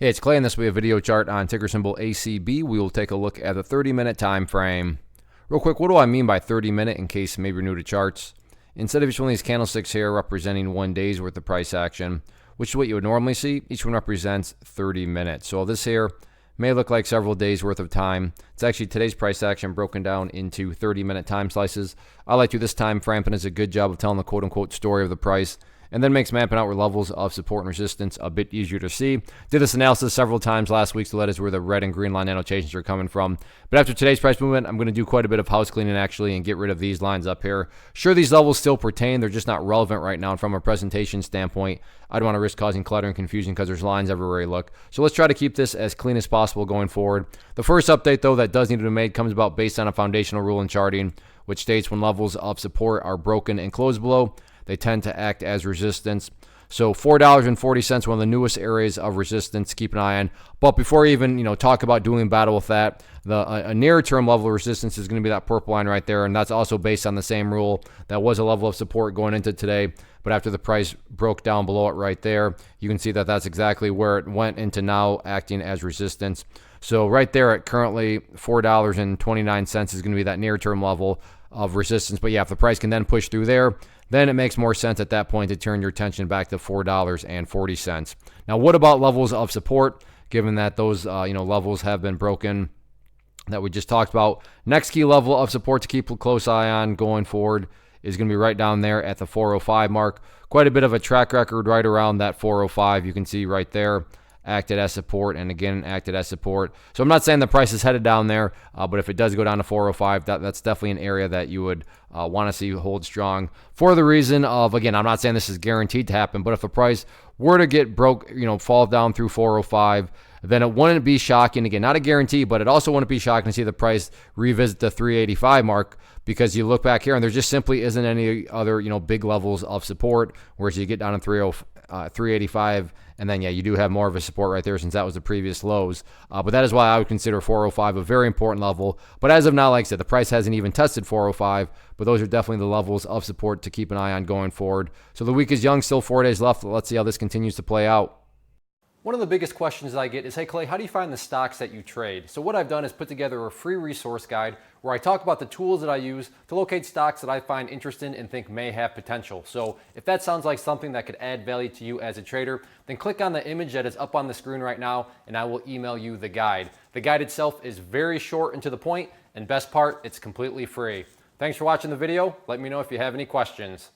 Hey, it's Clay, and this will be a video chart on ticker symbol ACB. We will take a look at the 30-minute time frame. Real quick, what do I mean by 30-minute in case maybe you're new to charts? Instead of each one of these candlesticks here representing 1 day's worth of price action, which is what you would normally see, each one represents 30 minutes. So this here may look like several days worth of time. It's actually today's price action broken down into 30-minute time slices. I like to this time frame, and does a good job of telling the quote-unquote story of the price, and then makes mapping out where levels of support and resistance a bit easier to see. Did this analysis several times last week, so that is where the red and green line annotations are coming from. But after today's price movement, I'm going to do quite a bit of house cleaning actually and get rid of these lines up here. Sure, these levels still pertain. They're just not relevant right now. And from a presentation standpoint, I don't want to risk causing clutter and confusion because there's lines everywhere you look. So let's try to keep this as clean as possible going forward. The first update, though, that does need to be made comes about based on a foundational rule in charting, which states when levels of support are broken and closed below, they tend to act as resistance. So $4.40, one of the newest areas of resistance, keep an eye on. But before you even talk about doing battle with that, a near-term level of resistance is going to be that purple line right there, and that's also based on the same rule. That was a level of support going into today, but after the price broke down below it right there, you can see that that's exactly where it went into now, acting as resistance. So right there at currently $4.29 is going to be that near-term level of resistance. But yeah, if the price can then push through there, then it makes more sense at that point to turn your attention back to $4.40. Now, what about levels of support, given that those levels have been broken that we just talked about? Next key level of support to keep a close eye on going forward is going to be right down there at the 405 mark. Quite a bit of a track record right around that 405. You can see right there, acted as support, and again acted as support. So I'm not saying the price is headed down there, but if it does go down to 405, that's definitely an area that you would want to see hold strong, for the reason of, again, I'm not saying this is guaranteed to happen, but if the price were to get broke, fall down through 405, then it wouldn't be shocking, again, not a guarantee, but it also wouldn't be shocking to see the price revisit the 385 mark, because you look back here and there just simply isn't any other big levels of support, whereas you get down to 385, and then, yeah, you do have more of a support right there since that was the previous lows. But that is why I would consider 405 a very important level. But as of now, like I said, the price hasn't even tested 405, but those are definitely the levels of support to keep an eye on going forward. So the week is young, still 4 days left. Let's see how this continues to play out. One of the biggest questions I get is, hey Clay, how do you find the stocks that you trade? So what I've done is put together a free resource guide where I talk about the tools that I use to locate stocks that I find interesting and think may have potential. So if that sounds like something that could add value to you as a trader, then click on the image that is up on the screen right now and I will email you the guide. The guide itself is very short and to the point, and best part, it's completely free. Thanks for watching the video. Let me know if you have any questions.